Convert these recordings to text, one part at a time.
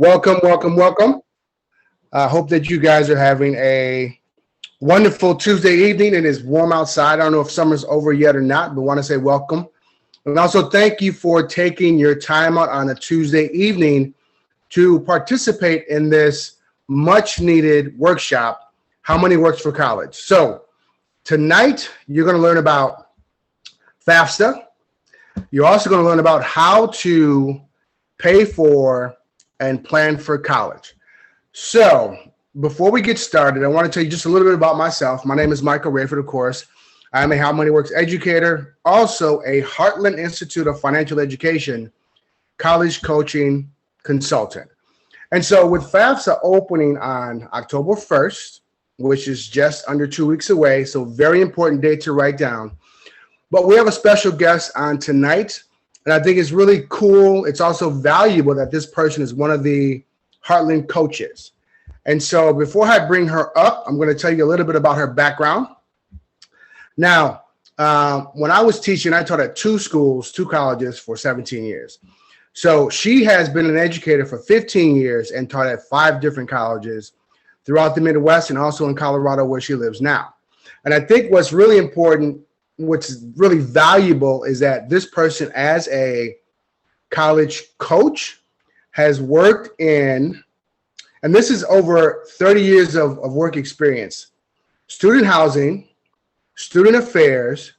Welcome, welcome, welcome. I hope that you guys are having a wonderful Tuesday evening. It is warm outside. I don't know if summer's over yet or not, but want to say welcome. And also thank you for taking your time out on a Tuesday evening to participate in this much needed workshop, How Money Works for College. So tonight, you're going to learn about FAFSA. You're also going to learn about how to pay for and plan for college. So before we get started, I want to tell you just a little bit about myself. My name is Michael Rayford, of course. I'm a How Money Works educator, also a Heartland Institute of Financial Education college coaching consultant. And so with FAFSA opening on October 1st, which is just under 2 weeks away, so very important date to write down. But we have a special guest on tonight, and I think it's really cool. It's also valuable that this person is one of the Heartland coaches. And so before I bring her up, I'm going to tell you a little bit about her background. Now, when I was teaching, I taught at two colleges for 17 years. So she has been an educator for 15 years and taught at 5 different colleges throughout the Midwest and also in Colorado, where she lives now. And I think what's really important, what's really valuable, is that this person, as a college coach, has worked in, and this is over 30 years of work experience, student housing, student affairs,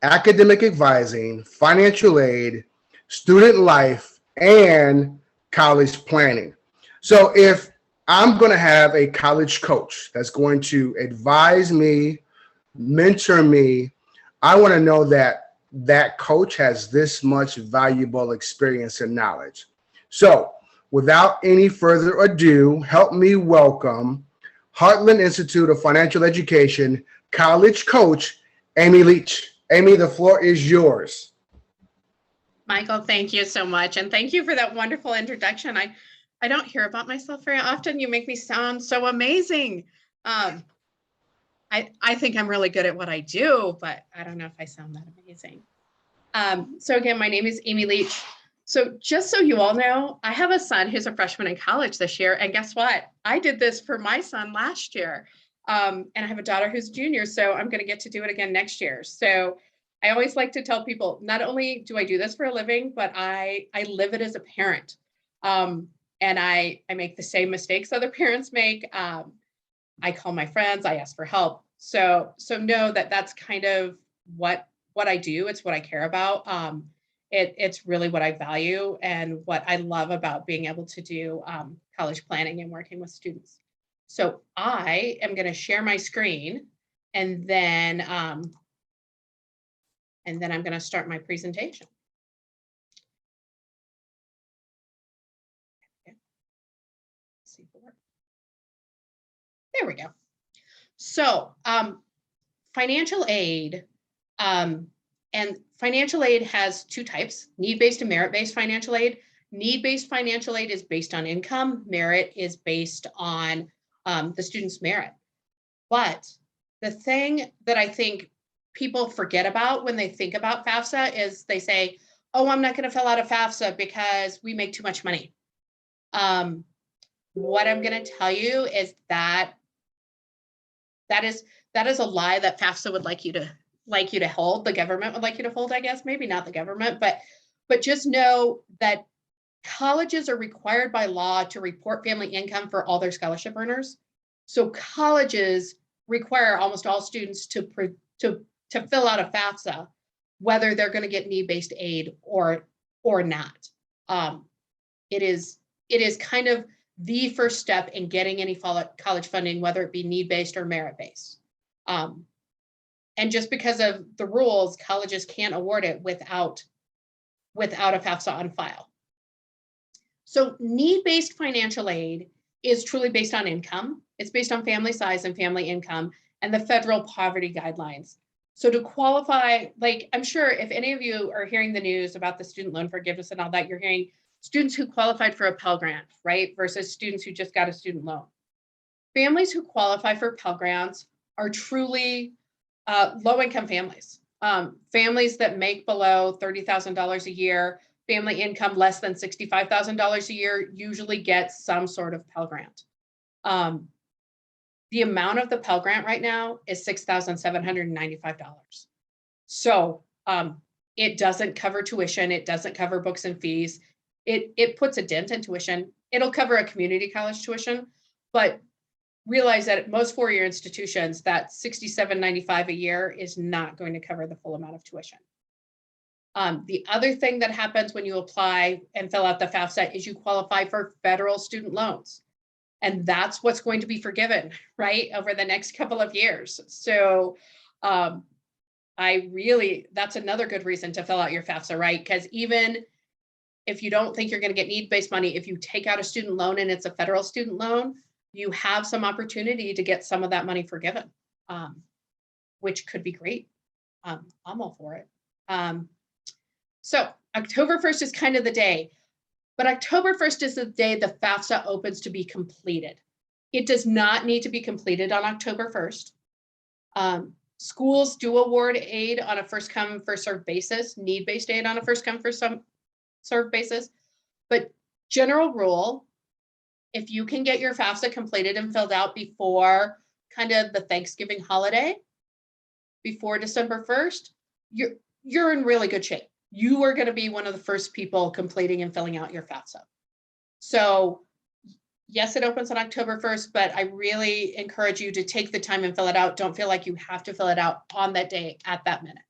academic advising, financial aid, student life, and college planning. So if I'm going to have a college coach that's going to advise me, mentor me, I want to know that that coach has this much valuable experience and knowledge. So without any further ado, help me welcome Heartland Institute of Financial Education college coach, Amy Leach. Amy, the floor is yours. Michael, thank you so much. And thank you for that wonderful introduction. I don't hear about myself very often. You make me sound so amazing. I think I'm really good at what I do, but I don't know if I sound that amazing. So again, my name is Amy Leach. So just so you all know, I have a son who's a freshman in college this year. And guess what? I did this for my son last year. And I have a daughter who's junior, so I'm going to get to do it again next year. So I always like to tell people, not only do I do this for a living, but I live it as a parent. And I make the same mistakes other parents make. I call my friends, I ask for help. So know that that's kind of what I do. It's what I care about. It's really what I value and what I love about being able to do college planning and working with students. So I am going to share my screen, and then I'm going to start my presentation. There we go. So financial aid, and financial aid has 2 types: need-based and merit-based financial aid. Need-based financial aid is based on income. Merit is based on the student's merit. But the thing that I think people forget about when they think about FAFSA is they say, oh, I'm not going to fill out a FAFSA because we make too much money. What I'm going to tell you is that is a lie that FAFSA would like you to hold. The government would like you to hold, I guess. Maybe not the government, but just know that colleges are required by law to report family income for all their scholarship earners. So colleges require almost all students to fill out a FAFSA, whether they're going to get need-based aid or not. It is kind of the first step in getting any college funding, whether it be need-based or merit-based. And just because of the rules, colleges can't award it without a FAFSA on file. So need-based financial aid is truly based on income. It's based on family size and family income and the federal poverty guidelines. So to qualify, like, I'm sure if any of you are hearing the news about the student loan forgiveness and all that, you're hearing students who qualified for a Pell Grant, right? Versus students who just got a student loan. Families who qualify for Pell Grants are truly low-income families. Families that make below $30,000 a year, family income less than $65,000 a year usually gets some sort of Pell Grant. The amount of the Pell Grant right now is $6,795. So it doesn't cover tuition. It doesn't cover books and fees. It puts a dent in tuition. It'll cover a community college tuition, but realize that at most four-year institutions, that $67.95 a year is not going to cover the full amount of tuition. The other thing that happens when you apply and fill out the FAFSA is you qualify for federal student loans. And that's what's going to be forgiven, right, over the next couple of years. So that's another good reason to fill out your FAFSA, right? Because even if you don't think you're going to get need-based money, if you take out a student loan and it's a federal student loan, you have some opportunity to get some of that money forgiven, which could be great. I'm all for it. So October 1st is kind of the day, but October 1st is the day the FAFSA opens to be completed. It does not need to be completed on October 1st. Schools do award aid on a first come, first served basis, need-based aid on a first come, first served basis. But general rule, if you can get your FAFSA completed and filled out before kind of the Thanksgiving holiday, before December 1st, you're in really good shape. You are going to be one of the first people completing and filling out your FAFSA. So yes, it opens on October 1st, but I really encourage you to take the time and fill it out. Don't feel like you have to fill it out on that day at that minute.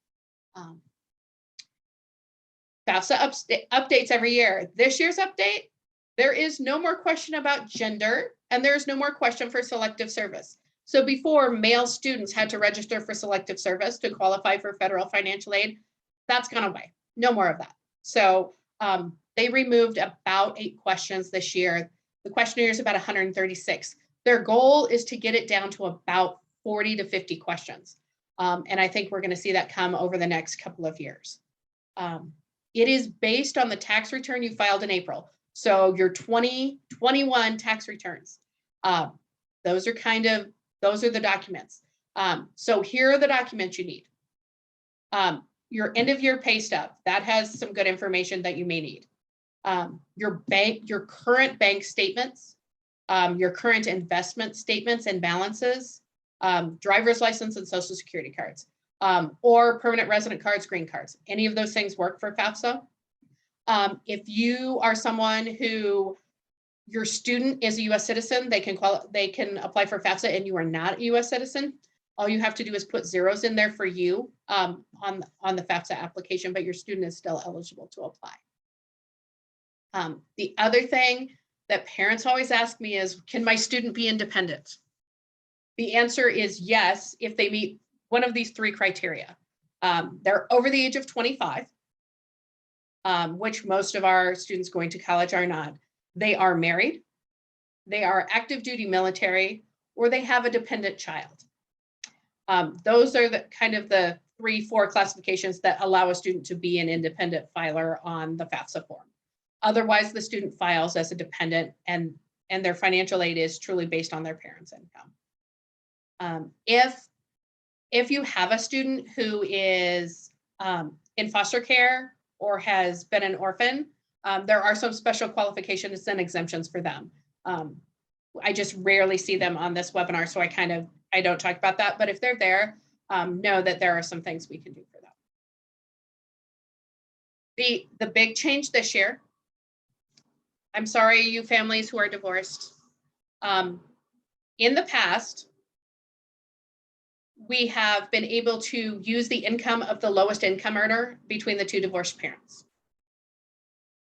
FAFSA updates every year. This year's update, there is no more question about gender, and there's no more question for selective service. So before, male students had to register for selective service to qualify for federal financial aid. That's gone away. No more of that. So they removed about 8 questions this year. The questionnaire is about 136. Their goal is to get it down to about 40 to 50 questions. And I think we're going to see that come over the next couple of years. It is based on the tax return you filed in April. So your 2021 tax returns. Those are the documents. So here are the documents you need. Your end of year pay stub, that has some good information that you may need. Your current bank statements, your current investment statements and balances, driver's license and social security cards, or permanent resident cards, green cards. Any of those things work for FAFSA. If you are someone who your student is a U.S. citizen, they can apply for FAFSA, and you are not a U.S. citizen. All you have to do is put zeros in there for you on the FAFSA application, but your student is still eligible to apply. The other thing that parents always ask me is, can my student be independent? The answer is yes, if they meet one of these 3 criteria. They're over the age of 25, which most of our students going to college are not. They are married, they are active duty military, or they have a dependent child. Those are the kind of the 3-4 classifications that allow a student to be an independent filer on the FAFSA form. Otherwise, the student files as a dependent, and their financial aid is truly based on their parents' income. If you have a student who is in foster care or has been an orphan, there are some special qualifications and exemptions for them. I just rarely see them on this webinar, so I don't talk about that. But if they're there, know that there are some things we can do for them. The big change this year, I'm sorry, you families who are divorced. In the past, we have been able to use the income of the lowest income earner between the 2 divorced parents.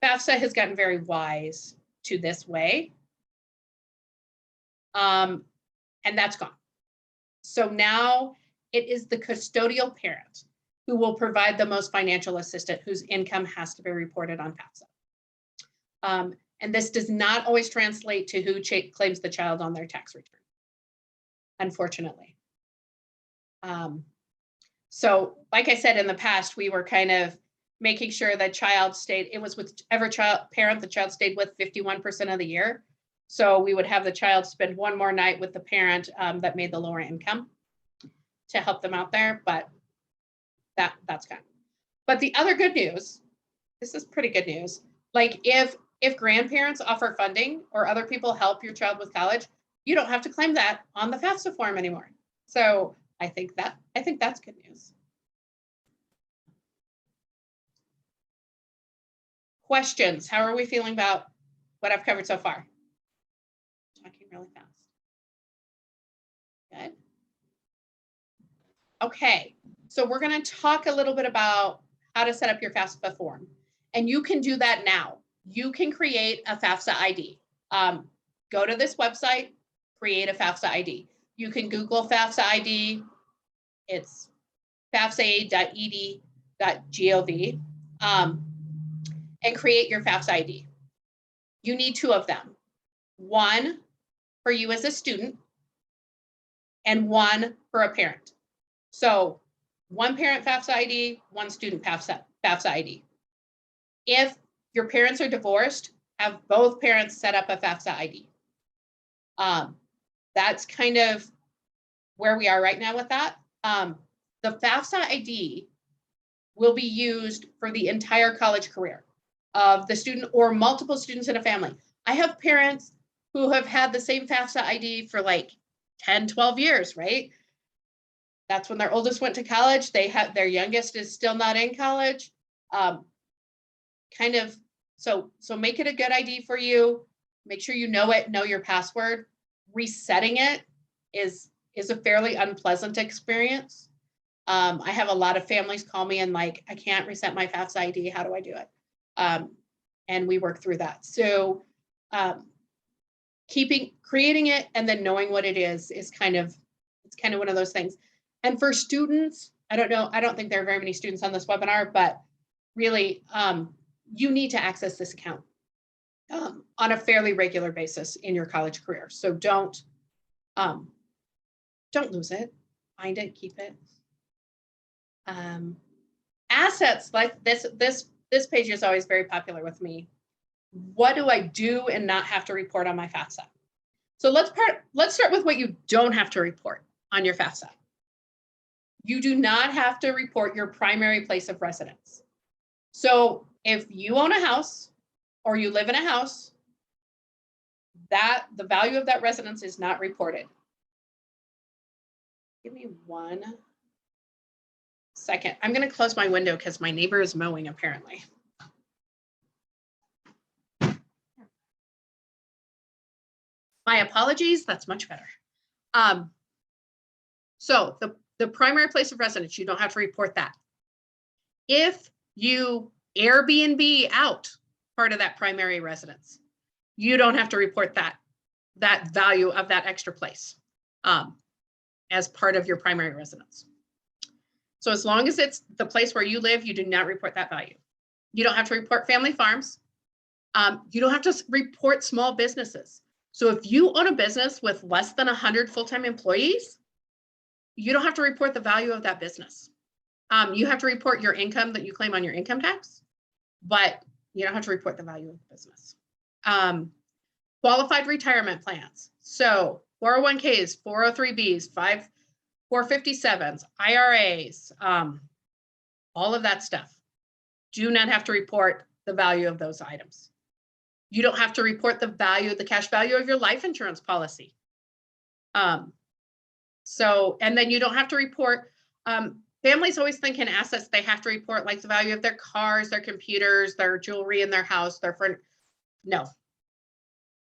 FAFSA has gotten very wise to this way. And that's gone. So now it is the custodial parent who will provide the most financial assistance, whose income has to be reported on FAFSA. And this does not always translate to who claims the child on their tax return, unfortunately. So like I said, in the past, we were kind of making sure that child stayed, it was whichever parent the child stayed with 51% of the year. So we would have the child spend one more night with the parent that made the lower income to help them out there, but that's gone. But the other good news this is pretty good news. Like if grandparents offer funding or other people help your child with college, you don't have to claim that on the FAFSA form anymore. So I think that's good news. Questions? How are we feeling about what I've covered so far? Talking really fast. Good. Okay, so we're going to talk a little bit about how to set up your FAFSA form. And you can do that now. You can create a FAFSA ID. Go to this website, create a FAFSA ID. You can Google FAFSA ID. It's fafsa.ed.gov, and create your FAFSA ID. You need 2 of them. One for you as a student and one for a parent. So 1 parent FAFSA ID, 1 student FAFSA ID. If your parents are divorced, have both parents set up a FAFSA ID. That's kind of where we are right now with that. The FAFSA ID will be used for the entire college career of the student or multiple students in a family. I have parents who have had the same FAFSA ID for like 10, 12 years, right? That's when their oldest went to college. They have their youngest is still not in college. So make it a good ID for you. Make sure you know it, know your password. Resetting it is a fairly unpleasant experience. I have a lot of families call me and like, I can't reset my FAFSA ID. How do I do it? And we work through that. So creating it and then knowing what it is kind of one of those things. And for students, I don't think there are very many students on this webinar, but really, you need to access this account on a fairly regular basis in your college career. So don't lose it, find it, keep it. Assets, like this page is always very popular with me. What do I do and not have to report on my FAFSA? So let's start with what you don't have to report on your FAFSA. You do not have to report your primary place of residence. So if you own a house or you live in a house, that the value of that residence is not reported. Give me 1 second. I'm going to close my window because my neighbor is mowing apparently. My apologies, that's much better. So the primary place of residence, you don't have to report that. If you Airbnb out part of that primary residence, you don't have to report that value of that extra place as part of your primary residence. So as long as it's the place where you live, you do not report that value. You don't have to report family farms. You don't have to report small businesses. So if you own a business with less than 100 full-time employees, you don't have to report the value of that business. You have to report your income that you claim on your income tax, but you don't have to report the value of the business. Qualified retirement plans. So 401ks, 403bs, 457s, IRAs, all of that stuff. Do not have to report the value of those items. You don't have to report the cash value of your life insurance policy. And then you don't have to report, families always think in assets, they have to report like the value of their cars, their computers, their jewelry in their house, no.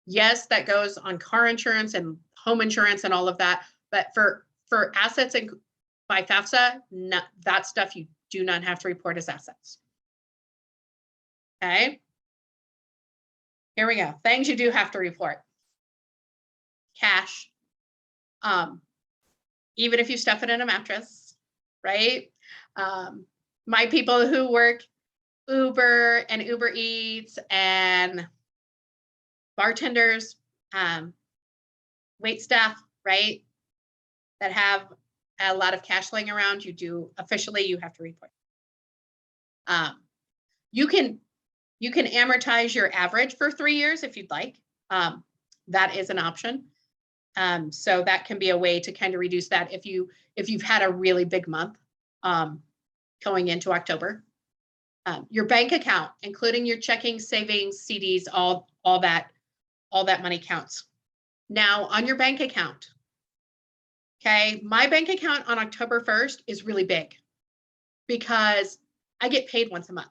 Yes, that goes on car insurance and home insurance and all of that. But for assets and by FAFSA, that stuff you do not have to report as assets. Okay. Here we go. Things you do have to report. Cash. Even if you stuff it in a mattress, right? My people who work Uber and Uber Eats and bartenders, wait staff, right? That have a lot of cash laying around, you have to report. You can amortize your average for 3 years if you'd like. That is an option. So that can be a way to kind of reduce that if you've had a really big month going into October. Your bank account, including your checking, savings, CDs, all that money counts. Now on your bank account, okay, my bank account on October 1st is really big because I get paid once a month.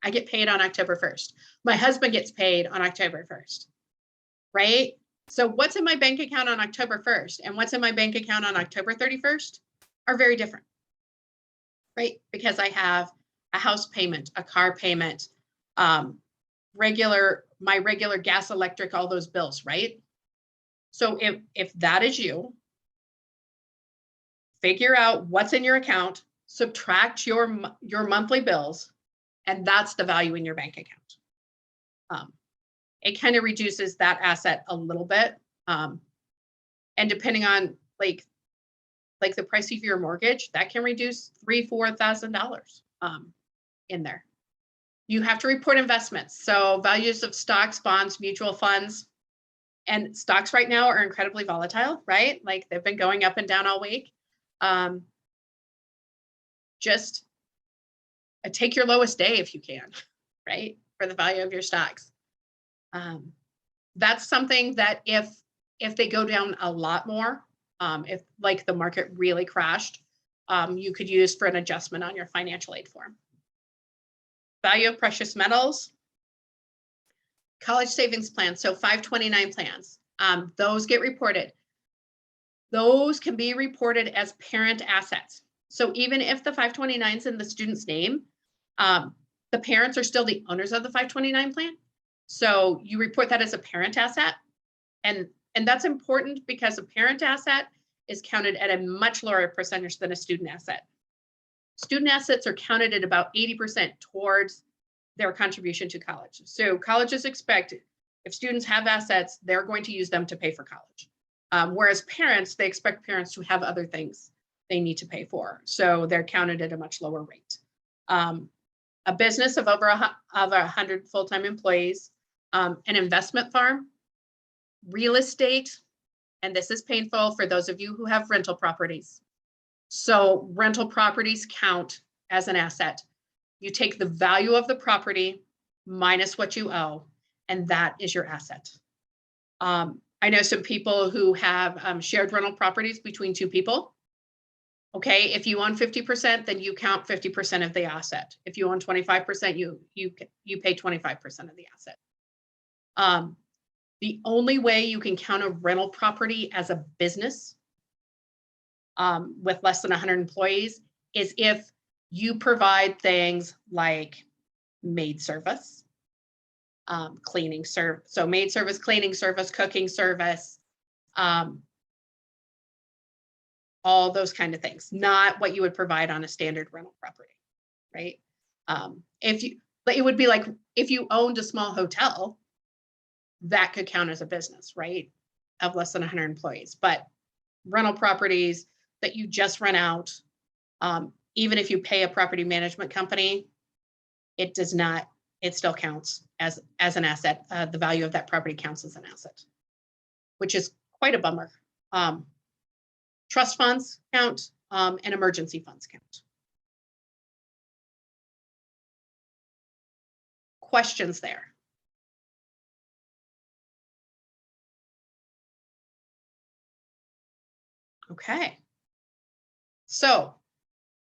I get paid on October 1st. My husband gets paid on October 1st, right? So what's in my bank account on October 1st and what's in my bank account on October 31st are very different, right? Because I have a house payment, a car payment, my regular gas, electric, all those bills, right? So if that is you, figure out what's in your account, subtract your monthly bills, and that's the value in your bank account. It kind of reduces that asset a little bit. And depending on like the price of your mortgage, that can reduce $3,000-4,000 in there. You have to report investments. So values of stocks, bonds, mutual funds, and stocks right now are incredibly volatile, right? Like they've been going up and down all week. Just take your lowest day if you can, right? For the value of your stocks. That's something that if they go down a lot more, if like the market really crashed, you could use for an adjustment on your financial aid form. Value of precious metals, college savings plans, so 529 plans, those get reported. Those can be reported as parent assets. So even if the 529 is in the student's name, the parents are still the owners of the 529 plan. So you report that as a parent asset. And that's important because a parent asset is counted at a much lower percentage than a student asset. Student assets are counted at about 80% towards their contribution to college. So colleges expect if students have assets, they're going to use them to pay for college. Whereas parents, they expect parents to have other things they need to pay for. So they're counted at a much lower rate. A business of over 100 full-time employees, an investment firm, real estate, and this is painful for those of you who have rental properties. So rental properties count as an asset. You take the value of the property minus what you owe, and that is your asset. I know some people who have shared rental properties between two people. Okay, if you own 50%, then you count 50% of the asset. If you own 25%, you pay 25% of the asset. The only way you can count a rental property as a business with less than 100 employees is if you provide things like maid service, cleaning service, so maid service, cleaning service, cooking service, all those kind of things, not what you would provide on a standard rental property, right? It would be like if you owned a small hotel, that could count as a business, right? Of less than 100 employees, but rental properties that you just rent out, even if you pay a property management company, it does not, it still counts as an asset. The value of that property counts as an asset, which is quite a bummer. Trust funds count, and emergency funds count. Questions there? Okay. So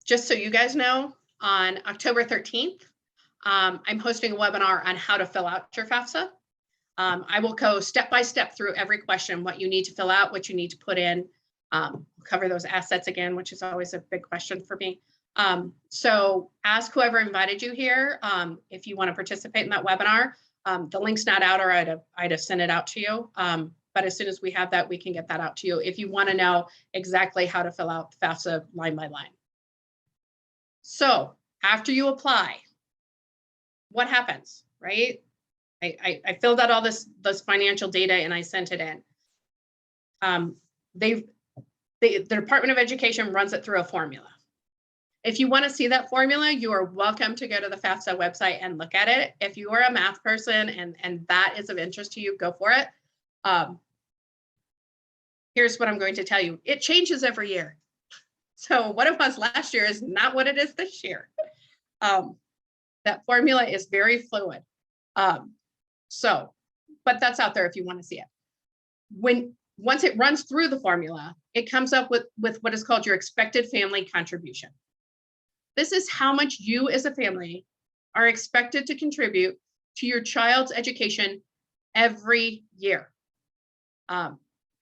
just so you guys know, on October 13th, I'm hosting a webinar on how to fill out your FAFSA. I will go step by step through every question, what you need to fill out, what you need to put in, cover those assets again, which is always a big question for me. So ask whoever invited you here if you want to participate in that webinar. The link's not out, or I'd have sent it out to you. But as soon as we have that, we can get that out to you if you want to know exactly how to fill out FAFSA line by line. So after you apply, what happens, right? I filled out all this financial data and I sent it in. The Department of Education runs it through a formula. If you want to see that formula, you are welcome to go to the FAFSA website and look at it. If you are a math person and that is of interest to you, go for it. Here's what I'm going to tell you. It changes every year. So what it was last year is not what it is this year. That formula is very fluid. But that's out there if you want to see it. Once it runs through the formula, it comes up with what is called your expected family contribution. This is how much you as a family are expected to contribute to your child's education every year. I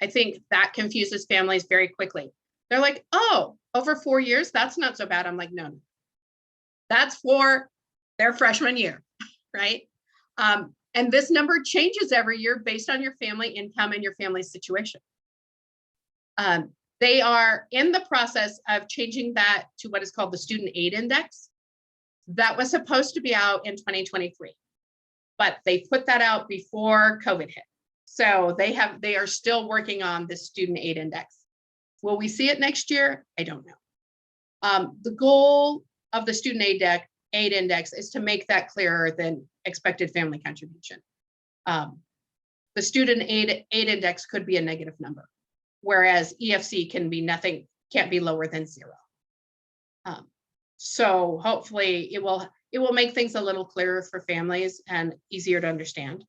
think that confuses families very quickly. They're like, oh, over 4 years, that's not so bad. I'm like, no, that's for their freshman year, right? And this number changes every year based on your family income and your family situation. They are in the process of changing that to what is called the student aid index. That was supposed to be out in 2023, but they put that out before COVID hit. So they are still working on this student aid index. Will we see it next year? I don't know. The goal of the student aid index is to make that clearer than expected family contribution. The student aid index could be a negative number, whereas EFC can be nothing, can't be lower than 0. So hopefully it will make things a little clearer for families and easier to understand.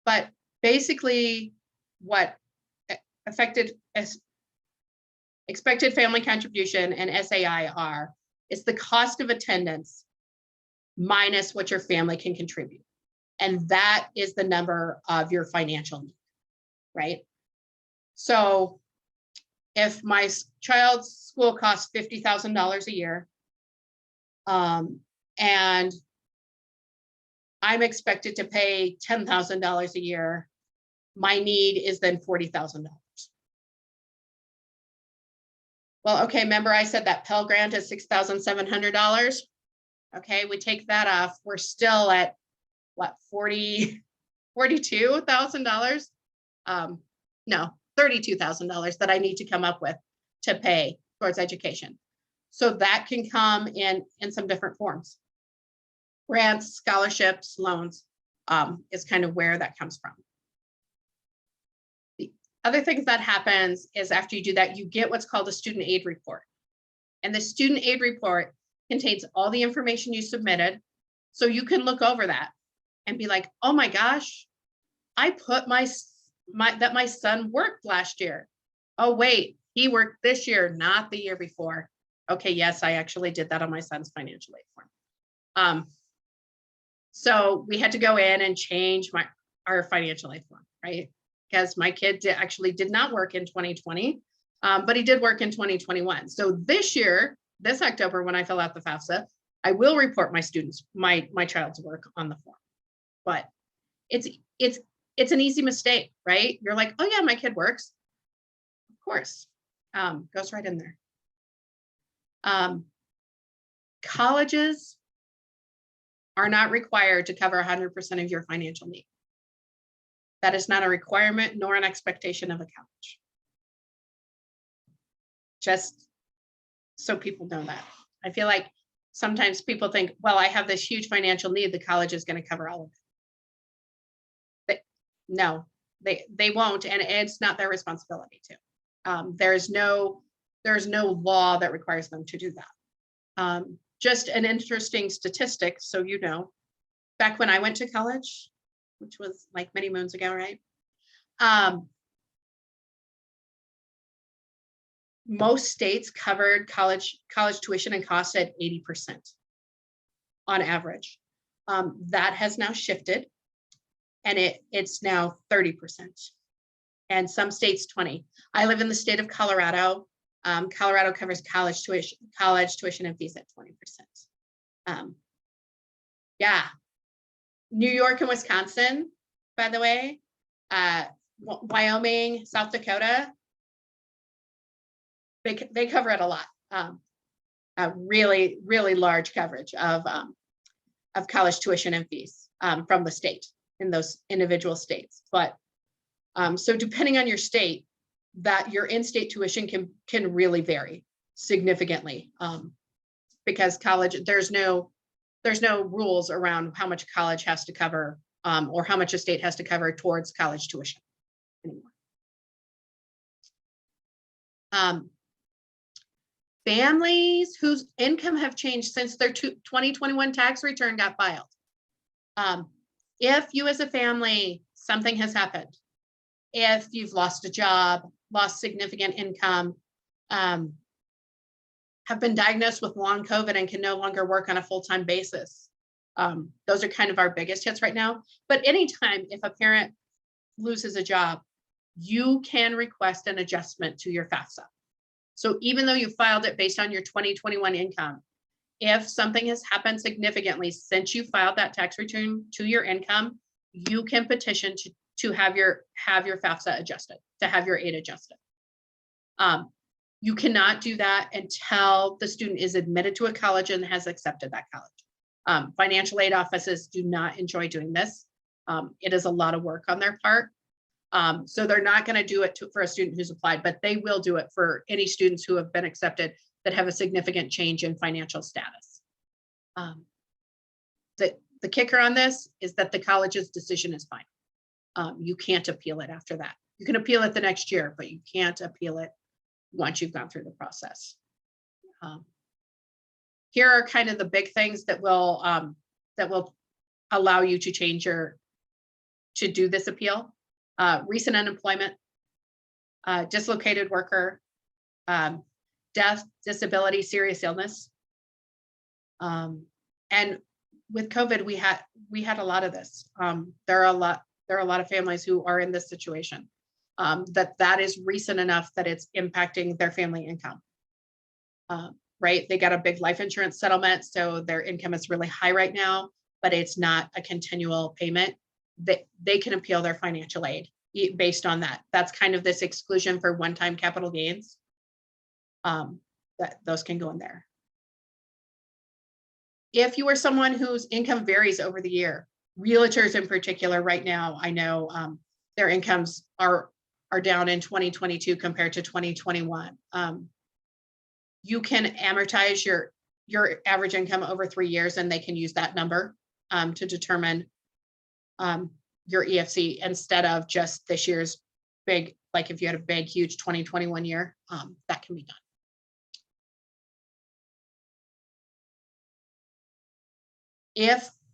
But basically what expected family contribution and SAI are, it's the cost of attendance minus what your family can contribute. And that is the number of your financial need, right? So if my child's school costs $50,000 a year, and I'm expected to pay $10,000 a year, my need is then $40,000. Well, okay, remember I said that Pell Grant is $6,700. Okay, we take that off. We're still at what, $42,000? No, $32,000 that I need to come up with to pay towards education. So that can come in some different forms. Grants, scholarships, loans is kind of where that comes from. The other things that happens is after you do that, you get what's called a student aid report. And the student aid report contains all the information you submitted. So you can look over that and be like, oh my gosh, I put that my son worked last year. Oh wait, he worked this year, not the year before. Okay, yes, I actually did that on my son's financial aid form. So we had to go in and change our financial aid form, right? Because my kid actually did not work in 2020, but he did work in 2021. So this year, this October, when I fill out the FAFSA, I will report my child's work on the form. But it's an easy mistake, right? You're like, oh yeah, my kid works. Of course, goes right in there. Colleges are not required to cover 100% of your financial need. That is not a requirement nor an expectation of a college. Just so people know that. I feel like sometimes people think, well, I have this huge financial need, the college is going to cover all of it. No, they won't, and it's not their responsibility to. There's no law that requires them to do that. Just an interesting statistic, so you know, back when I went to college, which was like many moons ago, right? Most states covered college tuition and costs at 80% on average. That has now shifted, and it's now 30%, and some states 20%. I live in the state of Colorado. Colorado covers college tuition and fees at 20%. Yeah, New York and Wisconsin, by the way, Wyoming, South Dakota, they cover it a lot. A really, really large coverage of college tuition and fees from the state in those individual states. But so depending on your state, that your in-state tuition can really vary significantly, because college, there's no rules around how much college has to cover, or how much a state has to cover towards college tuition anymore. families whose income have changed since their 2021 tax return got filed. If you as a family, something has happened, if you've lost a job, lost significant income, have been diagnosed with long COVID and can no longer work on a full-time basis. Those are kind of our biggest hits right now. But anytime if a parent loses a job, you can request an adjustment to your FAFSA. So even though you filed it based on your 2021 income, if something has happened significantly since you filed that tax return to your income, you can petition to have your FAFSA adjusted, to have your aid adjusted. You cannot do that until the student is admitted to a college and has accepted that college. Financial aid offices do not enjoy doing this. It is a lot of work on their part. So they're not going to do it for a student who's applied, but they will do it for any students who have been accepted that have a significant change in financial status. The kicker on this is that the college's decision is final. You can't appeal it after that. You can appeal it the next year, but you can't appeal it once you've gone through the process. Here are kind of the big things that will allow you to to do this appeal. Recent unemployment, dislocated worker, death, disability, serious illness. And with COVID, we had a lot of this. There are a lot of families who are in this situation. That is recent enough that it's impacting their family income. Right? They got a big life insurance settlement, so their income is really high right now, but it's not a continual payment. They can appeal their financial aid based on that. That's kind of this exclusion for one-time capital gains. That those can go in there. If you are someone whose income varies over the year, realtors in particular right now, I know their incomes are down in 2022 compared to 2021. You can amortize your average income over 3 years, and they can use that number to determine your EFC instead of just this year's big, like if you had a big, huge 2021 year, that can be done.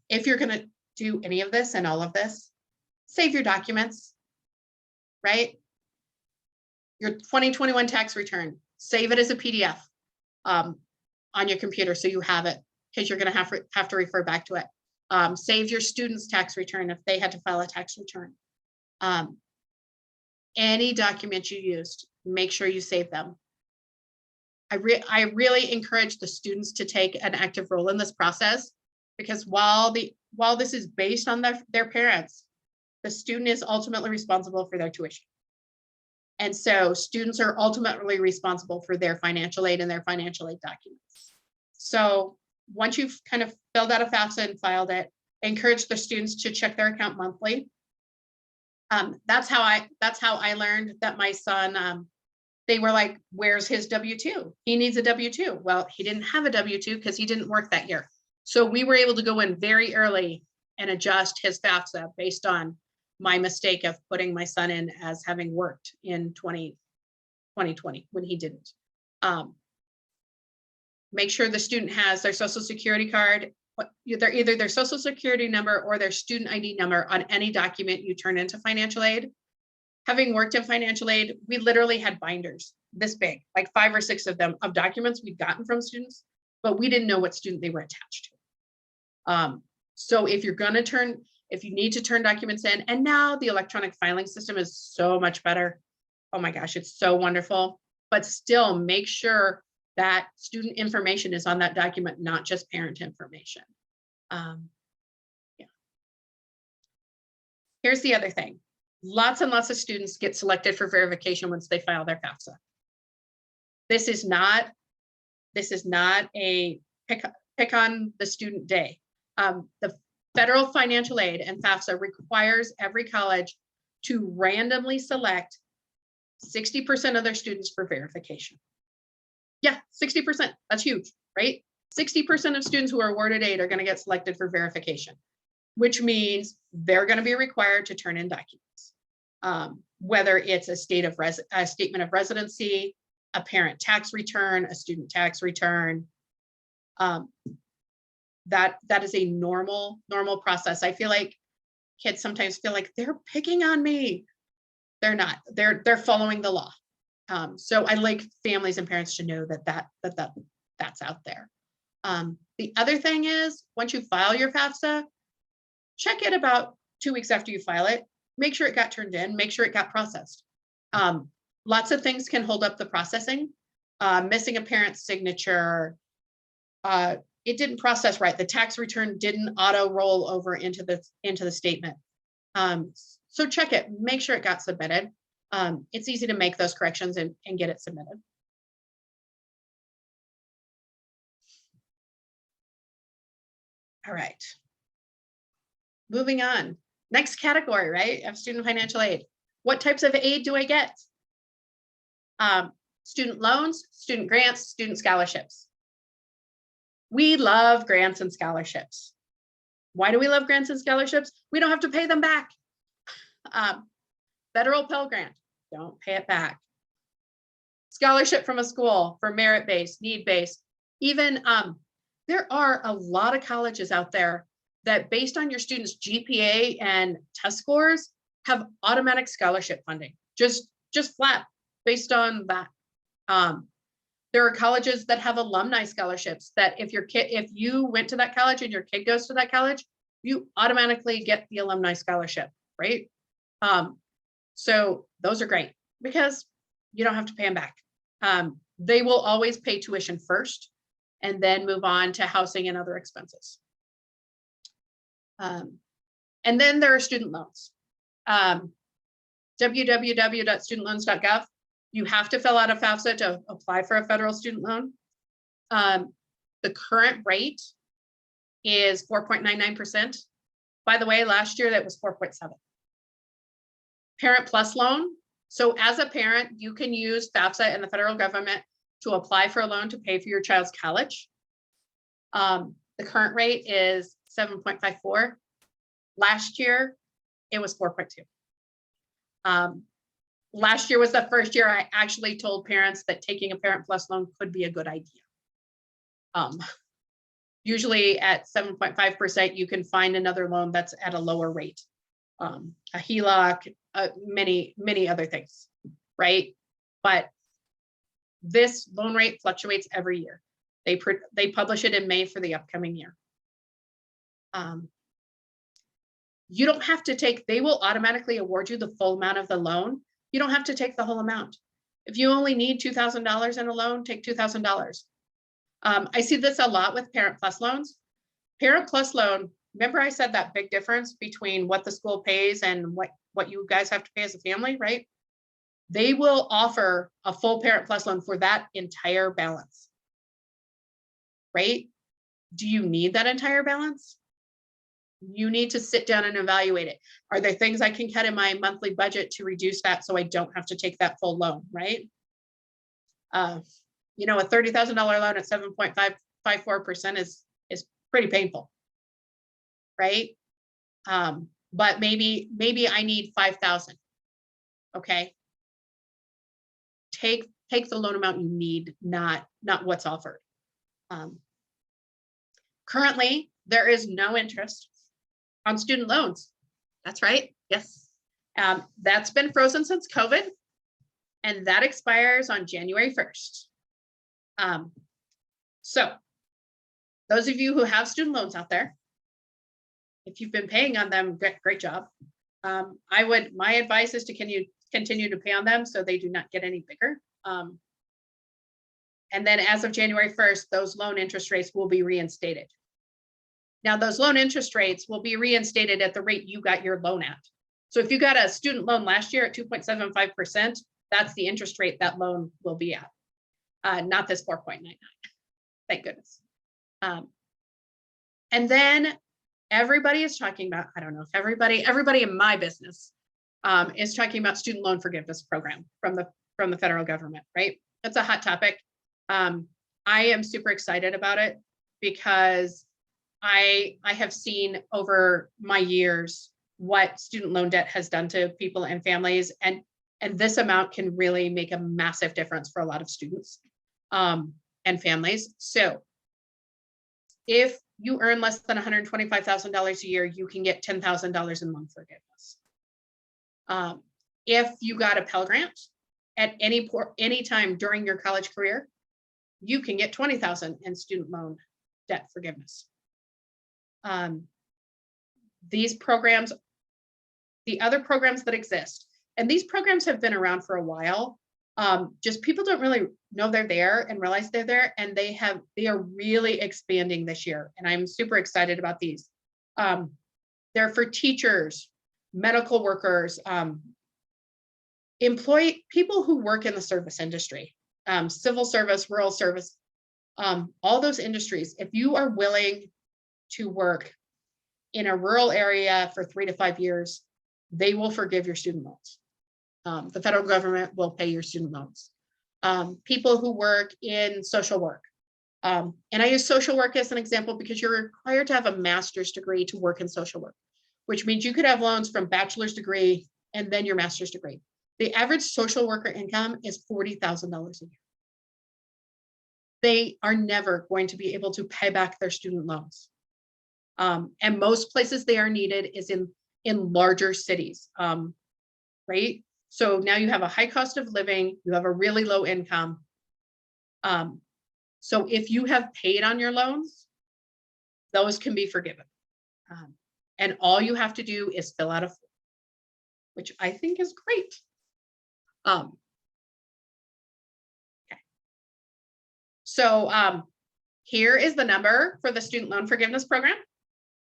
If you're going to do any of this and all of this, save your documents, right? Your 2021 tax return, save it as a PDF on your computer so you have it, because you're going to have to refer back to it. Save your student's tax return if they had to file a tax return. Any documents you used, make sure you save them. I really encourage the students to take an active role in this process, because while this is based on their parents, the student is ultimately responsible for their tuition. And so students are ultimately responsible for their financial aid and their financial aid documents. So once you've kind of filled out a FAFSA and filed it, encourage the students to check their account monthly. That's how I learned that my son, they were like, where's his W-2? He needs a W-2. Well, he didn't have a W-2 because he didn't work that year. So we were able to go in very early and adjust his FAFSA based on my mistake of putting my son in as having worked in 2020 when he didn't. Make sure the student has their social security card, either their social security number or their student ID number on any document you turn into financial aid. Having worked in financial aid, we literally had binders this big, like 5 or 6 of them, of documents we'd gotten from students, but we didn't know what student they were attached to. So if you need to turn documents in, and now the electronic filing system is so much better. Oh my gosh, it's so wonderful, but still make sure that student information is on that document, not just parent information. Yeah. Here's the other thing. Lots and lots of students get selected for verification once they file their FAFSA. This is not a pick on the student day. The federal financial aid and FAFSA requires every college to randomly select 60% of their students for verification. Yeah, 60%, that's huge, right? 60% of students who are awarded aid are going to get selected for verification, which means they're going to be required to turn in documents. Whether it's a statement of residency, a parent tax return, a student tax return. That is a normal process. I feel like kids sometimes feel like they're picking on me. They're not. They're following the law. So I like families and parents to know that's out there. The other thing is, once you file your FAFSA, check it about 2 weeks after you file it. Make sure it got turned in. Make sure it got processed. Lots of things can hold up the processing. Missing a parent's signature. It didn't process right. The tax return didn't auto roll over into the statement. So check it. Make sure it got submitted. It's easy to make those corrections and get it submitted. All right. Moving on. Next category, right, of student financial aid. What types of aid do I get? Student loans, student grants, student scholarships. We love grants and scholarships. Why do we love grants and scholarships? We don't have to pay them back. Federal Pell Grant, don't pay it back. Scholarship from a school for merit-based, need-based. Even there are a lot of colleges out there that, based on your students' GPA and test scores, have automatic scholarship funding, just flat based on that. There are colleges that have alumni scholarships that if you went to that college and your kid goes to that college, you automatically get the alumni scholarship, right? So those are great because you don't have to pay them back. They will always pay tuition first and then move on to housing and other expenses. And then there are student loans. www.studentloans.gov. You have to fill out a FAFSA to apply for a federal student loan. The current rate is 4.99%. By the way, last year that was 4.7. Parent Plus loan. So as a parent, you can use FAFSA and the federal government to apply for a loan to pay for your child's college. The current rate is 7.54. Last year, it was 4.2. Last year was the first year I actually told parents that taking a Parent Plus loan could be a good idea. Usually at 7.5%, you can find another loan that's at a lower rate. A HELOC, many other things, right? But this loan rate fluctuates every year. They publish it in May for the upcoming year. You don't have to take, they will automatically award you the full amount of the loan. You don't have to take the whole amount. If you only need $2,000 in a loan, take $2,000. I see this a lot with Parent Plus loans. Parent Plus loan, remember I said that big difference between what the school pays and what you guys have to pay as a family, right? They will offer a full Parent Plus loan for that entire balance, right? Do you need that entire balance? You need to sit down and evaluate it. Are there things I can cut in my monthly budget to reduce that so I don't have to take that full loan, right? You know, a $30,000 loan at 7.54% is pretty painful, right? But maybe I need 5,000. Okay. Take the loan amount you need, not what's offered. Currently, there is no interest on student loans. That's right. Yes. That's been frozen since COVID, and that expires on January 1st. So those of you who have student loans out there, if you've been paying on them, great job. My advice is to continue to pay on them so they do not get any bigger. And then as of January 1st, those loan interest rates will be reinstated. Now, those loan interest rates will be reinstated at the rate you got your loan at. So if you got a student loan last year at 2.75%, that's the interest rate that loan will be at, not this 4.99. Thank goodness. And then everybody is talking about, I don't know if everybody in my business is talking about student loan forgiveness program from the federal government, right? That's a hot topic. I am super excited about it because I have seen over my years what student loan debt has done to people and families, and And this amount can really make a massive difference for a lot of students and families. So if you earn less than $125,000 a year, you can get $10,000 in loan forgiveness. If you got a Pell Grant at any time during your college career, you can get $20,000 in student loan debt forgiveness. These programs, the other programs that exist, and these programs have been around for a while. Just people don't really know they're there and realize they're there, and they are really expanding this year, and I'm super excited about these. They're for teachers, medical workers, people who work in the service industry, civil service, rural service, all those industries. If you are willing to work in a rural area for 3 to 5 years, they will forgive your student loans. The federal government will pay your student loans. People who work in social work. And I use social work as an example because you're required to have a master's degree to work in social work, which means you could have loans from bachelor's degree and then your master's degree. The average social worker income is $40,000 a year. They are never going to be able to pay back their student loans. And most places they are needed is in larger cities, right? So now you have a high cost of living, you have a really low income. So if you have paid on your loans, those can be forgiven. And all you have to do is fill out a form, which I think is great. Okay. So here is the number for the student loan forgiveness program.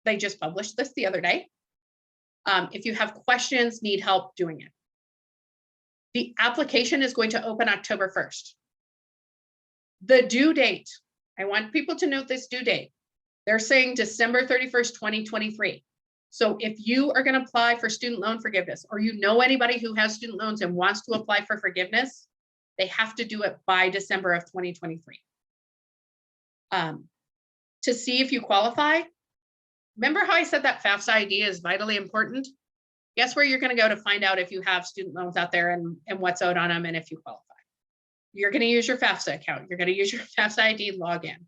They just published this the other day. If you have questions, need help doing it. The application is going to open October 1st. The due date, I want people to note this due date. They're saying December 31st, 2023. So if you are going to apply for student loan forgiveness, or you know anybody who has student loans and wants to apply for forgiveness, they have to do it by December of 2023. To see if you qualify, remember how I said that FAFSA ID is vitally important? Guess where you're going to go to find out if you have student loans out there and what's owed on them and if you qualify. You're going to use your FAFSA account. You're going to use your FAFSA ID login.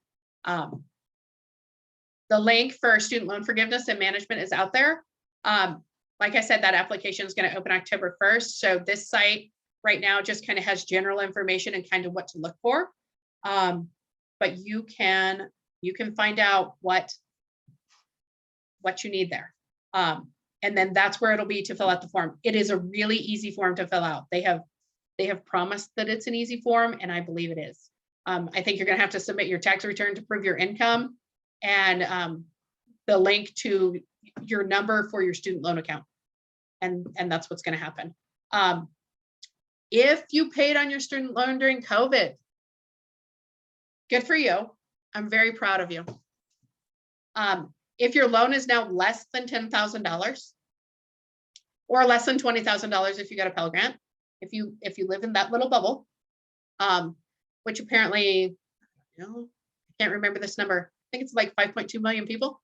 The link for student loan forgiveness and management is out there. Like I said, that application is going to open October 1st. So this site right now just kind of has general information and kind of what to look for. But you can find out what you need there. And then that's where it'll be to fill out the form. It is a really easy form to fill out. They have promised that it's an easy form, and I believe it is. I think you're going to have to submit your tax return to prove your income and the link to your number for your student loan account. And that's what's going to happen. If you paid on your student loan during COVID, good for you. I'm very proud of you. If your loan is now less than $10,000 or less than $20,000 if you got a Pell Grant, if you live in that little bubble, which apparently, I can't remember this number. I think it's like 5.2 million people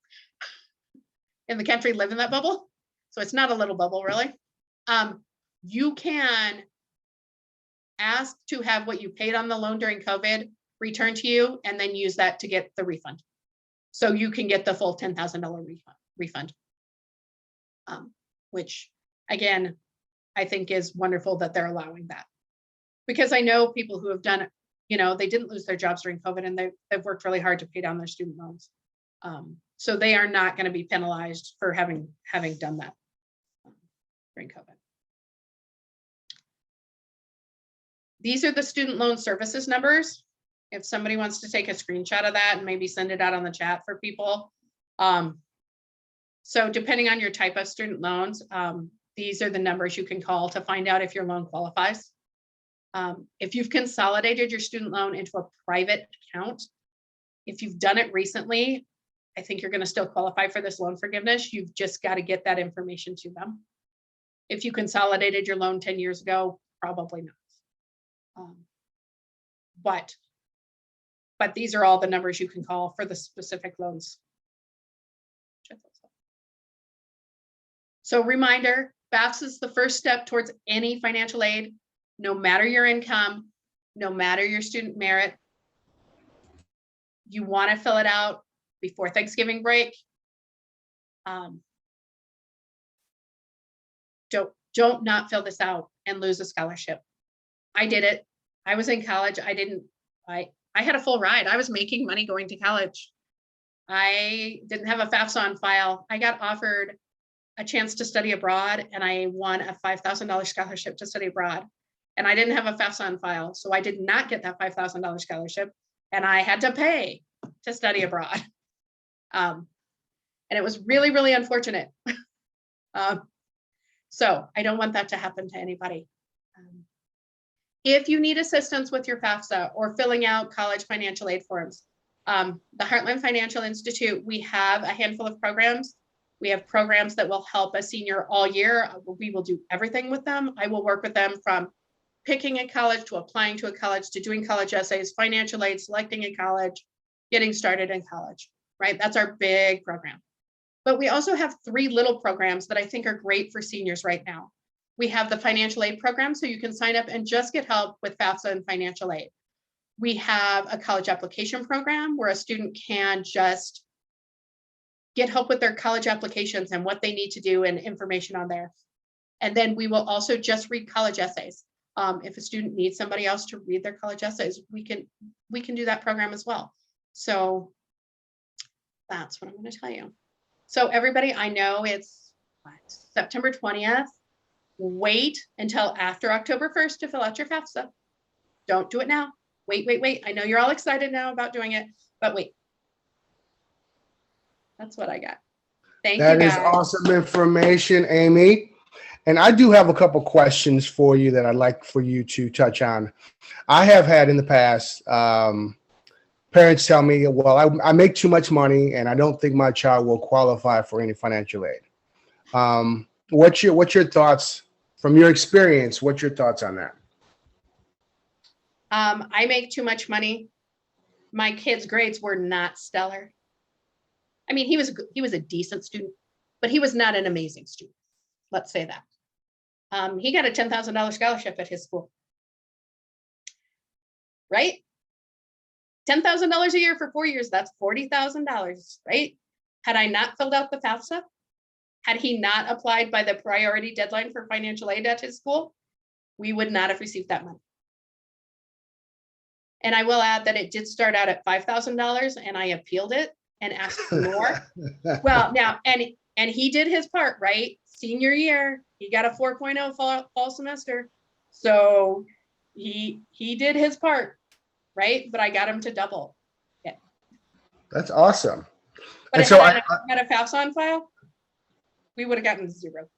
in the country live in that bubble. So it's not a little bubble really. You can ask to have what you paid on the loan during COVID returned to you and then use that to get the refund. So you can get the full $10,000 refund, which again, I think is wonderful that they're allowing that, because I know people who have done it, they didn't lose their jobs during COVID and they've worked really hard to pay down their student loans. So they are not going to be penalized for having done that during COVID. These are the student loan services numbers. If somebody wants to take a screenshot of that and maybe send it out on the chat for people. So depending on your type of student loans, these are the numbers you can call to find out if your loan qualifies. If you've consolidated your student loan into a private account, if you've done it recently, I think you're going to still qualify for this loan forgiveness. You've just got to get that information to them. If you consolidated your loan 10 years ago, probably not. But these are all the numbers you can call for the specific loans. So reminder, FAFSA is the first step towards any financial aid, no matter your income, no matter your student merit. You want to fill it out before Thanksgiving break. Don't not fill this out and lose a scholarship. I did it. I was in college. I had a full ride. I was making money going to college. I didn't have a FAFSA on file. I got offered a chance to study abroad, and I won a $5,000 scholarship to study abroad. And I didn't have a FAFSA on file, so I did not get that $5,000 scholarship, and I had to pay to study abroad. And it was really, really unfortunate. So I don't want that to happen to anybody. If you need assistance with your FAFSA or filling out college financial aid forms, the Heartland Financial Institute, we have a handful of programs. We have programs that will help a senior all year. We will do everything with them. I will work with them from picking a college to applying to a college to doing college essays, financial aid, selecting a college, getting started in college, right? That's our big program. But we also have 3 little programs that I think are great for seniors right now. We have the financial aid program, so you can sign up and just get help with FAFSA and financial aid. We have a college application program where a student can just get help with their college applications and what they need to do and information on there. And then we will also just read college essays. If a student needs somebody else to read their college essays, we can do that program as well. So that's what I'm going to tell you. So everybody, I know it's September 20th. Wait until after October 1st to fill out your FAFSA. Don't do it now. Wait. I know you're all excited now about doing it, but wait. That's what I got. Thank you, guys. That is awesome information, Amy. And I do have a couple questions for you that I'd like for you to touch on. I have had in the past parents tell me, well, I make too much money and I don't think my child will qualify for any financial aid. What's your thoughts from your experience? What's your thoughts on that? I make too much money. My kid's grades were not stellar. I mean, he was a decent student, but he was not an amazing student. Let's say that. He got a $10,000 scholarship at his school. Right? $10,000 a year for 4 years, that's $40,000, right? Had I not filled out the FAFSA, had he not applied by the priority deadline for financial aid at his school, we would not have received that money. And I will add that it did start out at $5,000 and I appealed it and asked for more. Well, now, and he did his part, right? Senior year, he got a 4.0 fall semester. So he did his part, right? But I got him to double it. That's awesome. But and so I had a FAFSA on file, we would have gotten 0.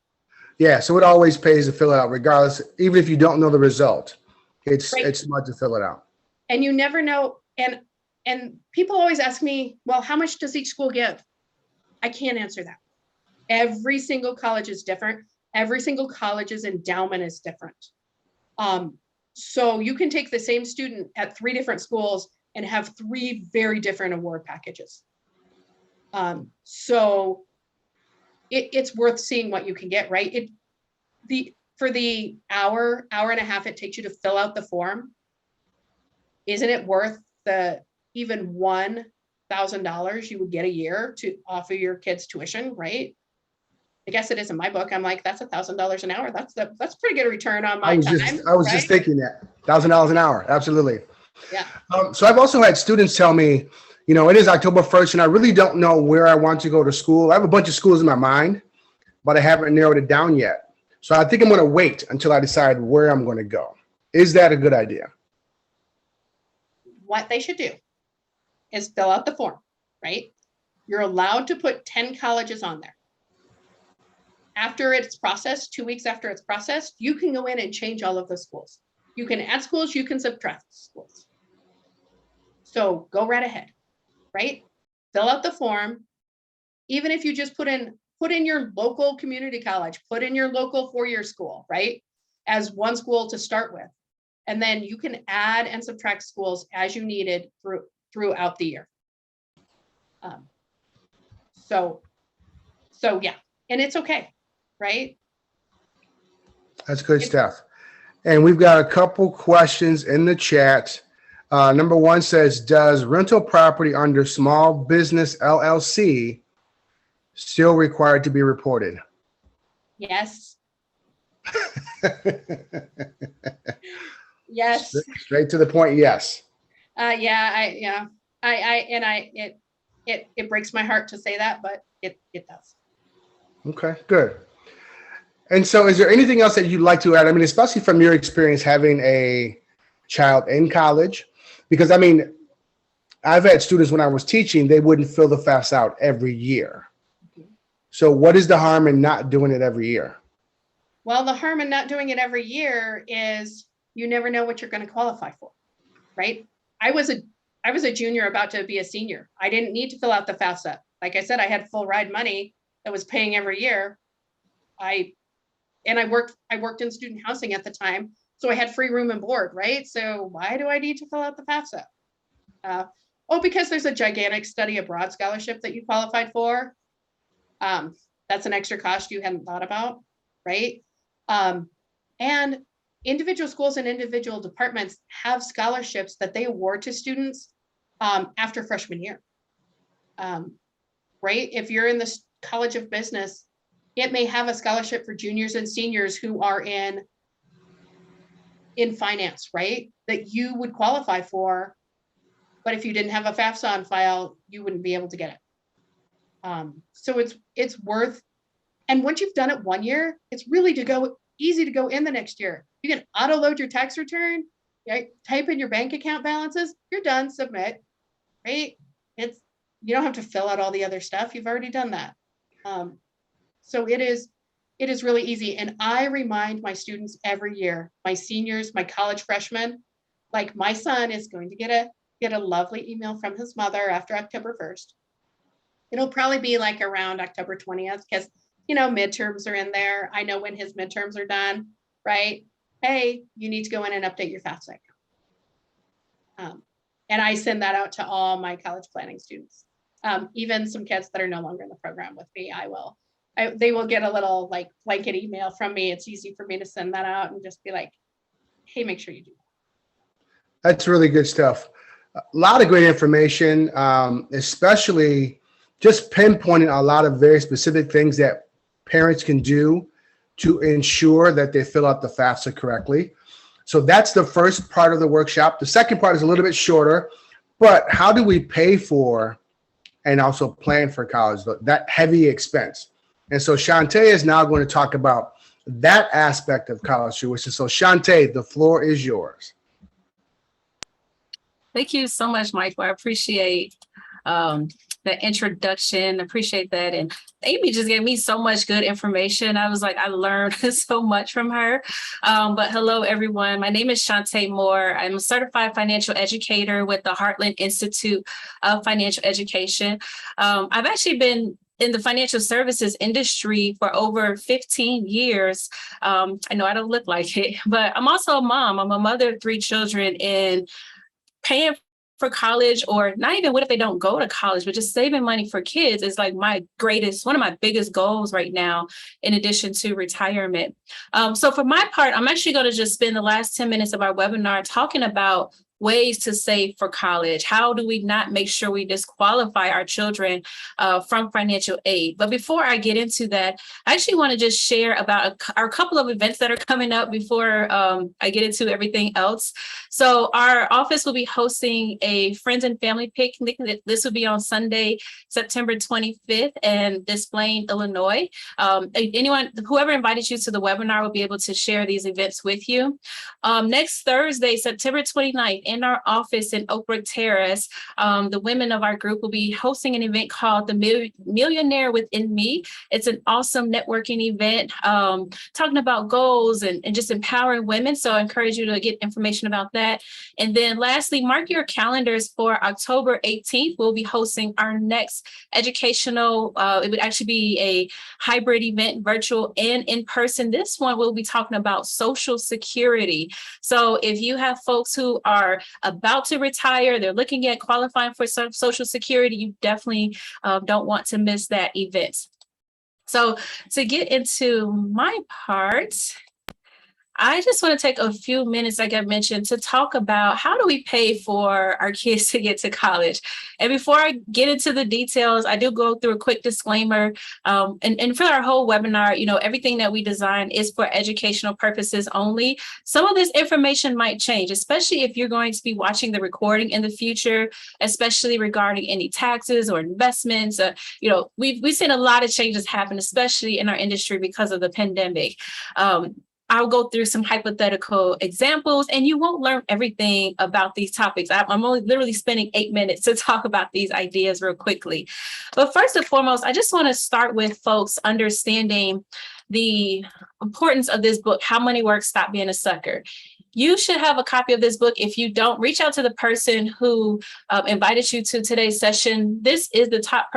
Yeah, so it always pays to fill it out, regardless, even if you don't know the result. It's Right. It's smart to fill it out. And you never know. And people always ask me, well, how much does each school give? I can't answer that. Every single college is different. Every single college's endowment is different. So you can take the same student at 3 different schools and have 3 very different award packages. So it's worth seeing what you can get, right? For the hour and a half it takes you to fill out the form, isn't it worth the even $1,000 you would get a year to offer your kids tuition, right? I guess it is in my book. I'm like, that's $1,000 an hour. That's pretty good return on my time. I was just thinking that $1,000 an hour. Absolutely. Yeah. So I've also had students tell me, it is October 1st and I really don't know where I want to go to school. I have a bunch of schools in my mind, but I haven't narrowed it down yet. So I think I'm going to wait until I decide where I'm going to go. Is that a good idea? What they should do is fill out the form, right? You're allowed to put 10 colleges on there. After it's processed, 2 weeks after it's processed, you can go in and change all of the schools. You can add schools, you can subtract schools. So go right ahead, right? Fill out the form. Even if you just put in your local community college, put in your local 4-year school, right? As one school to start with. And then you can add and subtract schools as you needed throughout the year. So yeah, and it's okay, right? That's good stuff. And we've got a couple questions in the chat. Number one says, does rental property under small business LLC still required to be reported? Yes. Yes. Straight to the point. Yes. Yeah. It breaks my heart to say that, but it does. Okay, good. And so is there anything else that you'd like to add? I mean, especially from your experience having a child in college, because I mean, I've had students when I was teaching, they wouldn't fill the FAFSA out every year. So what is the harm in not doing it every year? Well, the harm in not doing it every year is you never know what you're going to qualify for, right? I was a junior about to be a senior. I didn't need to fill out the FAFSA. Like I said, I had full ride money that was paying every year. I worked in student housing at the time, so I had free room and board, right? So why do I need to fill out the FAFSA? Because there's a gigantic study abroad scholarship that you qualified for. That's an extra cost you hadn't thought about, right? And individual schools and individual departments have scholarships that they award to students after freshman year, right? If you're in the College of Business, it may have a scholarship for juniors and seniors who are in finance, right? That you would qualify for, but if you didn't have a FAFSA on file, you wouldn't be able to get it. So it's worth, and once you've done it 1 year, it's really easy to go in the next year. You can auto load your tax return, right? Type in your bank account balances, you're done, submit, right? You don't have to fill out all the other stuff. You've already done that. So it is really easy. And I remind my students every year, my seniors, my college freshmen, like my son is going to get a lovely email from his mother after October 1st. It'll probably be like around October 20th because, midterms are in there. I know when his midterms are done, right? Hey, you need to go in and update your FAFSA account. And I send that out to all my college planning students. Even some kids that are no longer in the program with me, they will get a little like blanket email from me. It's easy for me to send that out and just be like, hey, make sure you do that. That's really good stuff. A lot of great information, especially just pinpointing a lot of very specific things that parents can do to ensure that they fill out the FAFSA correctly. So that's the first part of the workshop. The second part is a little bit shorter, but how do we pay for and also plan for college, that heavy expense? And so Shantae is now going to talk about that aspect of college tuition. So Shantae, the floor is yours. Thank you so much, Michael. I appreciate the introduction. Appreciate that. And Amy just gave me so much good information. I was like, I learned so much from her. But hello, everyone. My name is Shantae Moore. I'm a certified financial educator with the Heartland Institute of Financial Education. I've actually been in the financial services industry for over 15 years. I know I don't look like it, but I'm also a mom. I'm a mother of 3 children, and paying for college, or not even what if they don't go to college, but just saving money for kids is like one of my biggest goals right now, in addition to retirement. So for my part, I'm actually going to just spend the last 10 minutes of our webinar talking about ways to save for college. How do we not make sure we disqualify our children from financial aid? But before I get into that, I actually want to just share about our couple of events that are coming up before I get into everything else. So our office will be hosting a friends and family picnic. This will be on Sunday, September 25th in Des Plaines, Illinois. Whoever invited you to the webinar will be able to share these events with you. Next Thursday, September 29th, in our office in Oak Brook Terrace, the women of our group will be hosting an event called The Millionaire Within Me. It's an awesome networking event talking about goals and just empowering women. So I encourage you to get information about that. And then lastly, mark your calendars for October 18th. We'll be hosting our next educational, it would actually be a hybrid event, virtual and in person. This one we'll be talking about Social Security. So if you have folks who are about to retire, they're looking at qualifying for Social Security, you definitely don't want to miss that event. So to get into my part, I just want to take a few minutes, like I mentioned, to talk about how do we pay for our kids to get to college. And before I get into the details, I do go through a quick disclaimer. And for our whole webinar, everything that we design is for educational purposes only. Some of this information might change, especially if you're going to be watching the recording in the future, especially regarding any taxes or investments. We've seen a lot of changes happen, especially in our industry because of the pandemic. I'll go through some hypothetical examples, and you won't learn everything about these topics. I'm only literally spending 8 minutes to talk about these ideas real quickly. But first and foremost, I just want to start with folks understanding the importance of this book, How Money Works, Stop Being a Sucker. You should have a copy of this book. If you don't, reach out to the person who invited you to today's session. This is the top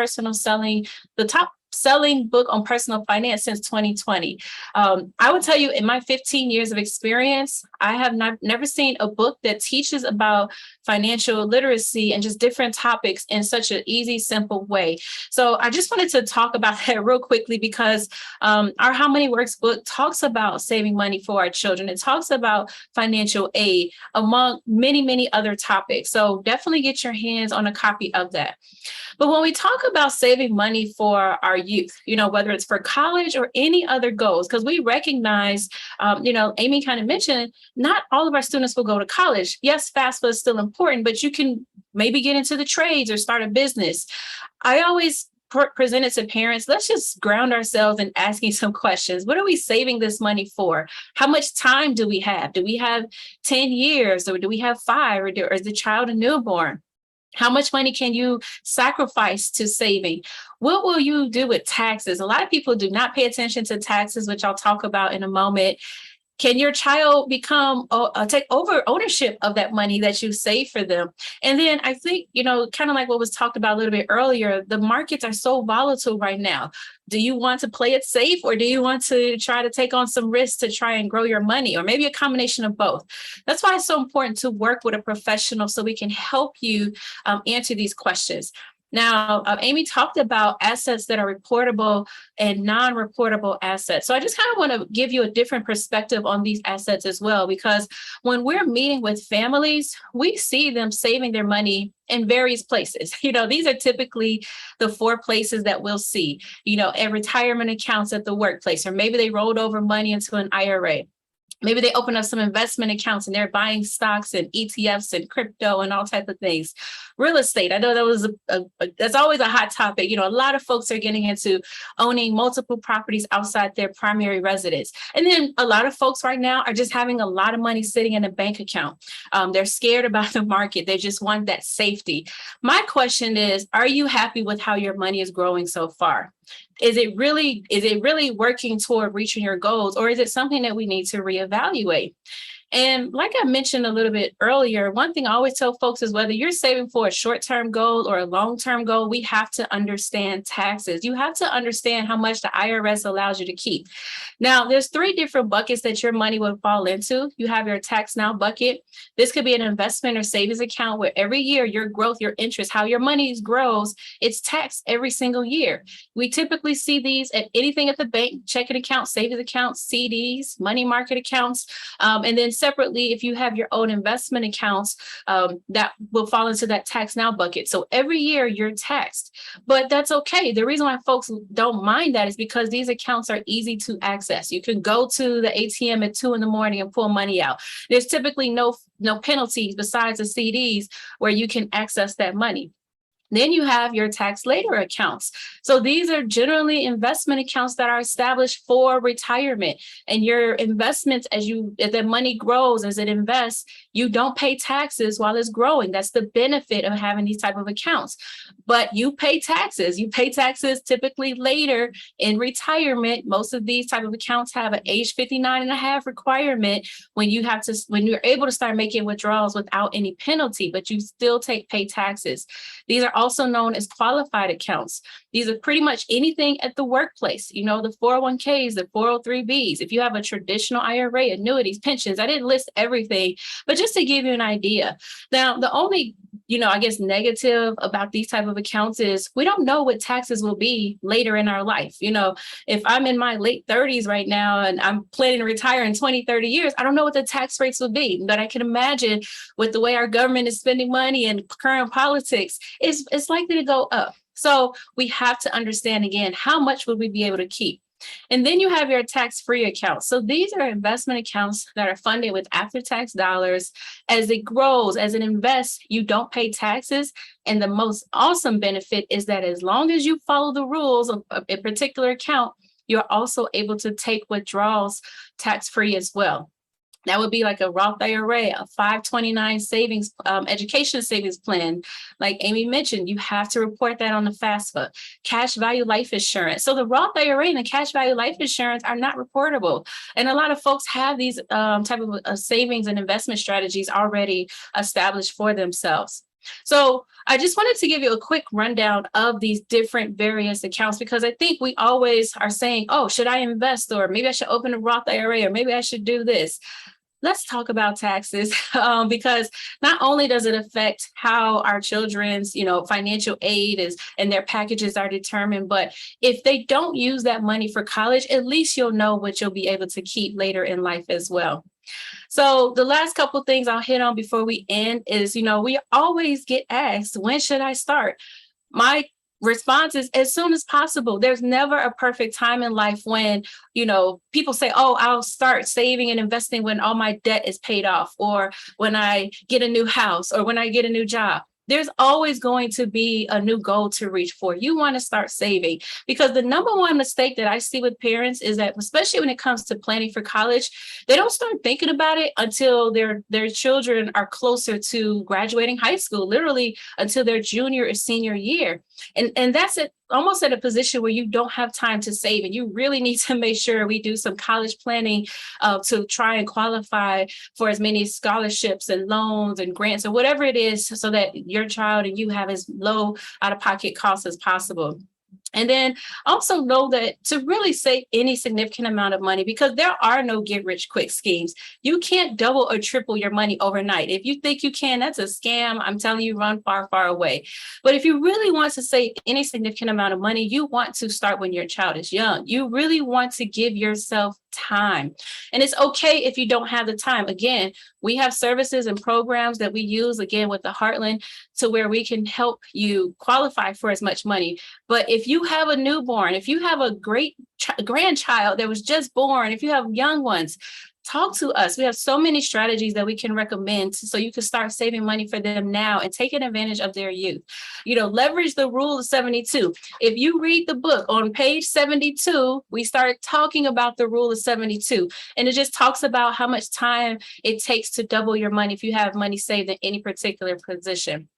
selling book on personal finance since 2020. I would tell you, in my 15 years of experience, I have never seen a book that teaches about financial literacy and just different topics in such an easy, simple way. So I just wanted to talk about that real quickly because our How Money Works book talks about saving money for our children. It talks about financial aid, among many, many other topics. So definitely get your hands on a copy of that. But when we talk about saving money for our youth, whether it's for college or any other goals, because we recognize, Amy kind of mentioned, not all of our students will go to college. Yes, FAFSA is still important, but you can maybe get into the trades or start a business. I always present it to parents. Let's just ground ourselves in asking some questions. What are we saving this money for? How much time do we have? Do we have 10 years or do we have 5 or is the child a newborn? How much money can you sacrifice to saving? What will you do with taxes? A lot of people do not pay attention to taxes, which I'll talk about in a moment. Can your child take over ownership of that money that you save for them? And then I think, kind of like what was talked about a little bit earlier, the markets are so volatile right now. Do you want to play it safe or do you want to try to take on some risks to try and grow your money, or maybe a combination of both? That's why it's so important to work with a professional so we can help you answer these questions. Now, Amy talked about assets that are reportable and non-reportable assets. So I just kind of want to give you a different perspective on these assets as well, because when we're meeting with families, we see them saving their money in various places. These are typically the 4 places that we'll see, at retirement accounts at the workplace, or maybe they rolled over money into an IRA. Maybe they open up some investment accounts and they're buying stocks and ETFs and crypto and all type of things. Real estate, I know that was that's always a hot topic. A lot of folks are getting into owning multiple properties outside their primary residence. And then a lot of folks right now are just having a lot of money sitting in a bank account. They're scared about the market. They just want that safety. My question is, are you happy with how your money is growing so far? Is it really working toward reaching your goals, or is it something that we need to reevaluate? And like I mentioned a little bit earlier, one thing I always tell folks is whether you're saving for a short-term goal or a long-term goal, we have to understand taxes. You have to understand how much the IRS allows you to keep. Now, there's 3 different buckets that your money would fall into. You have your tax now bucket. This could be an investment or savings account where every year your growth, your interest, how your money grows, it's taxed every single year. We typically see these at anything at the bank: checking accounts, savings accounts, CDs, money market accounts, and then separately, if you have your own investment accounts, that will fall into that tax now bucket. So every year you're taxed, but that's okay. The reason why folks don't mind that is because these accounts are easy to access. You can go to the ATM at 2 a.m. and pull money out. There's typically no penalties besides the CDs where you can access that money. Then you have your tax later accounts. So these are generally investment accounts that are established for retirement, and your investments, as the money grows, as it invests, you don't pay taxes while it's growing. That's the benefit of having these type of accounts. But you pay taxes. You pay taxes typically later in retirement. Most of these type of accounts have an age 59 and a half requirement when you're able to start making withdrawals without any penalty, but you still pay taxes. These are also known as qualified accounts. These are pretty much anything at the workplace, you know, the 401ks, the 403bs. If you have a traditional IRA, annuities, pensions, I didn't list everything, but just to give you an idea. Now, the only, I guess, negative about these type of accounts is we don't know what taxes will be later in our life. If I'm in my late 30s right now and I'm planning to retire in 20, 30 years, I don't know what the tax rates will be, but I can imagine with the way our government is spending money and current politics, it's likely to go up. So we have to understand again, how much would we be able to keep? And then you have your tax-free accounts. So these are investment accounts that are funded with after-tax dollars. As it grows, as it invests, you don't pay taxes. And the most awesome benefit is that as long as you follow the rules of a particular account, you're also able to take withdrawals tax-free as well. That would be like a Roth IRA, a 529 savings, education savings plan. Like Amy mentioned, you have to report that on the FAFSA. Cash value life insurance. So the Roth IRA and the cash value life insurance are not reportable. And a lot of folks have these type of savings and investment strategies already established for themselves. So I just wanted to give you a quick rundown of these different various accounts, because I think we always are saying, oh, should I invest? Or maybe I should open a Roth IRA, or maybe I should do this. Let's talk about taxes, because not only does it affect how our children's, financial aid is and their packages are determined, but if they don't use that money for college, at least you'll know what you'll be able to keep later in life as well. So the last couple of things I'll hit on before we end is, we always get asked, when should I start? My response is as soon as possible. There's never a perfect time in life when, people say, oh, I'll start saving and investing when all my debt is paid off, or when I get a new house, or when I get a new job. There's always going to be a new goal to reach for. You want to start saving, because the number one mistake that I see with parents is that, especially when it comes to planning for college, they don't start thinking about it until their children are closer to graduating high school, literally until their junior or senior year. And that's it. Almost at a position where you don't have time to save, and you really need to make sure we do some college planning to try and qualify for as many scholarships and loans and grants or whatever it is, so that your child and you have as low out-of-pocket costs as possible. And then also know that to really save any significant amount of money, because there are no get rich quick schemes. You can't double or triple your money overnight. If you think you can, that's a scam. I'm telling you, run far, far away. But if you really want to save any significant amount of money, you want to start when your child is young. You really want to give yourself time. And it's okay if you don't have the time. Again, we have services and programs that we use, again, with the Heartland, to where we can help you qualify for as much money. But if you have a newborn, if you have a great grandchild that was just born, if you have young ones, talk to us. We have so many strategies that we can recommend so you can start saving money for them now and taking advantage of their youth. Leverage the rule of 72. If you read the book on page 72, we start talking about the rule of 72. And it just talks about how much time it takes to double your money if you have money saved in any particular position.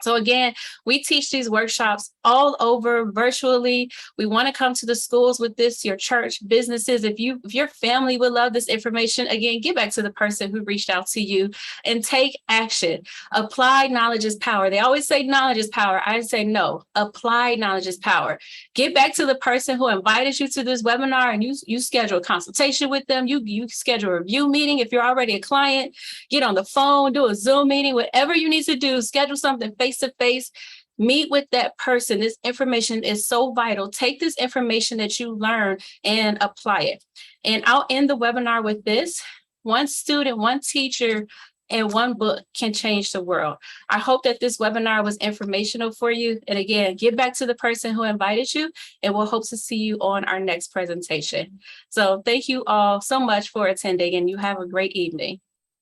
So again, we teach these workshops all over virtually. We want to come to the schools with this, your church, businesses. If your family would love this information, again, get back to the person who reached out to you and take action. Applied knowledge is power. They always say knowledge is power. I say no, applied knowledge is power. Get back to the person who invited you to this webinar, and you schedule a consultation with them. You schedule a review meeting. If you're already a client, get on the phone, do a Zoom meeting, whatever you need to do, schedule something face-to-face, meet with that person. This information is so vital. Take this information that you learn and apply it. And I'll end the webinar with this: one student, one teacher, and one book can change the world. I hope that this webinar was informational for you. And again, get back to the person who invited you, and we'll hope to see you on our next presentation. So thank you all so much for attending, and you have a great evening.